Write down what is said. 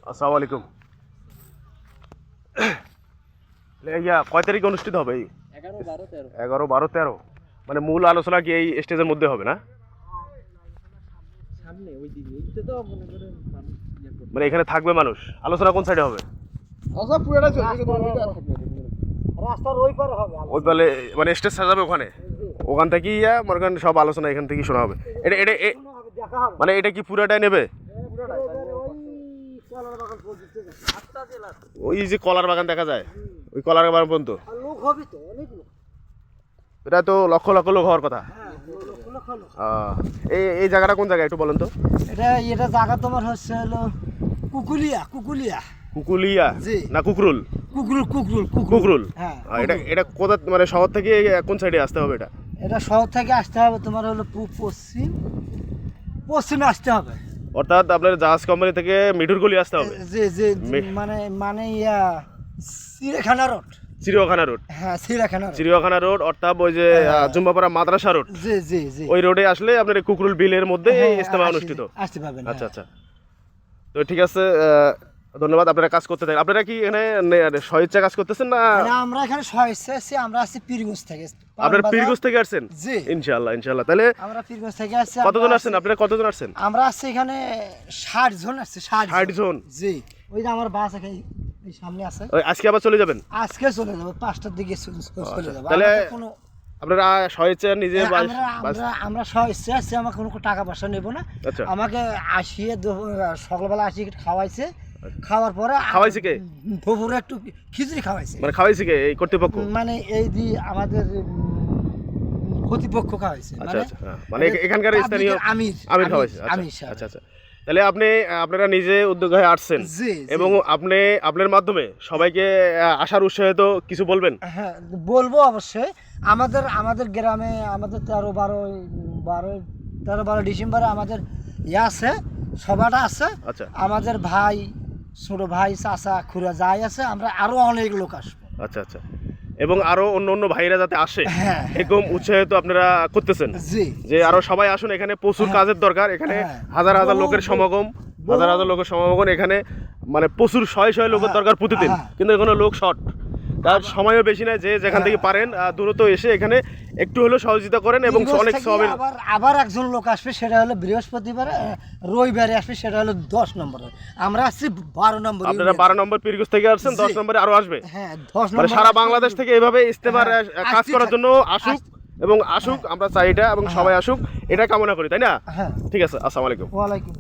আসসালামু আলাইকুম। ইয়া কয় তারিখে অনুষ্ঠিত হবে? 11, 12, 13। মানে মূল আলোচনা কি এই স্টেজের মধ্যে হবে না? মানে এখানে থাকবে মানুষ, আলোচনা কোন সাইডে হবে? রাস্তার ওই পারে হবে। ওই পালে মানে স্টেজ সাজাবে ওখানে, ওখান থেকেই মনে করেন সব আলোচনা এখান থেকেই শোনা হবে। এটা এটা দেখা হবে। মানে এটা কি পুরাটাই নেবে? ওই যে কলার বাগান দেখা যায়, ওই কলার বাগান পর্যন্ত লোক হবে তো, অনেক লোক। এটা তো লক্ষ লক্ষ লোক হওয়ার কথা। এই জায়গাটা কোন জায়গা একটু বলেন তো? এটা জায়গা তোমার হচ্ছে হলো কুকুলিয়া। কুকুলিয়া জি। না কুকরুল? কুকরুল। হ্যাঁ, এটা কোথা মানে শহর থেকে কোন সাইডে আসতে হবে? এটা শহর থেকে আসতে হবে তোমার হলো পশ্চিমে আসতে হবে। অর্থাৎ আপনার জাহাজ কোম্পানি থেকে মিঠুরগলি আসতে হবে। যে মানে চিড়িয়াখানা রোড। হ্যাঁ, চিড়িয়াখানা রোড অর্থাৎ ওই যে জুম্বাপাড়া মাদ্রাসা রোড। জি ওই রোডে আসলে আপনার কুকরুল বিলের মধ্যে এই ইজতেমা অনুষ্ঠিত আসতে পারবেন। আচ্ছা। তো ঠিক আছে, ধন্যবাদ। আপনারা কাজ করতে থাকেন। আপনারা কি এখানে স্বেচ্ছা কাজ করতেছেন না? আমরা এখানে স্বেচ্ছা আছি। আমরা আছি পীরগঞ্জ থেকে। আপনারা পীরগঞ্জ থেকে আসছেন? জি, ইনশাআল্লাহ। তাহলে আমরা পীরগঞ্জ থেকে আসছি। কতজন আসছেন? আপনারা কতজন আসছেন? আমরা আছি এখানে 60 জন আসছে। 60 জন? জি, ওই যে আমার বাস এখানে এই সামনে আছে। আজকে আবার চলে যাবেন? আজকে চলে যাব, 5টার দিকে চলে যাব। তাহলে আপনারা স্বেচ্ছা নিজে আমরা স্বেচ্ছা আছি। আমাকে কোনো টাকা পয়সা নেব না। আচ্ছা। আমাকে আসিয়ে সকালবেলা আসি খাওয়াইছে। খাওয়ার পরে খাওয়াইছে কে? দুপুরে একটু খিচুড়ি খাওয়াইছে। মানে খাওয়াইছে কে? এই কর্তৃপক্ষ? মানে এই যে আমাদের কর্তৃপক্ষ খাওয়াইছে। মানে এখানকার স্থানীয় আমির খাওয়াইছে। আচ্ছা। তাহলে আপনারা নিজে উদ্যোগ হয়ে আসছেন এবং আপনার মাধ্যমে সবাইকে আসার উৎসাহিত কিছু বলবেন? হ্যাঁ, বলবো অবশ্যই। আমাদের গ্রামে আমাদের 13-12 ডিসেম্বরে আমাদের আছে, সভাটা আছে। আচ্ছা। আমাদের ভাই, ছোট ভাই, চাচা, খুড়া যাই আছে। আমরা আরো অনেক লোক আসবো। আচ্ছা। এবং আরো অন্য ভাইরা যাতে আসে এরকম উৎসাহিত আপনারা করতেছেন যে আরো সবাই আসুন। এখানে প্রচুর কাজের দরকার। এখানে হাজার লোকের সমাগম, এখানে মানে প্রচুর শয়ে লোকের দরকার প্রতিদিন, কিন্তু এখানে লোক শর্ট, তার সময়ও বেশি নাই। যে যেখান থেকে পারেন দ্রুত এসে এখানে একটু হলেও সহযোগিতা করেন এবং অনেক সব। আবার একজন লোক আসবে, সেটা হলো বৃহস্পতিবারে, রবিবারে আসবে, সেটা হলো 10 নম্বরে। আমরা আসছি 12 নম্বর। আপনারা 12 নম্বর পীরগঞ্জ থেকে আসছেন, 10 নম্বরে আরো আসবে। হ্যাঁ, 10 মানে নম্বর সারা বাংলাদেশ থেকে এইভাবে ইজতেমার কাজ করার জন্য আসুক। আমরা চাই এটা, এবং সবাই আসুক এটা কামনা করি, তাই না? হ্যাঁ, ঠিক আছে। আসসালামু আলাইকুম। ওয়ালাইকুম।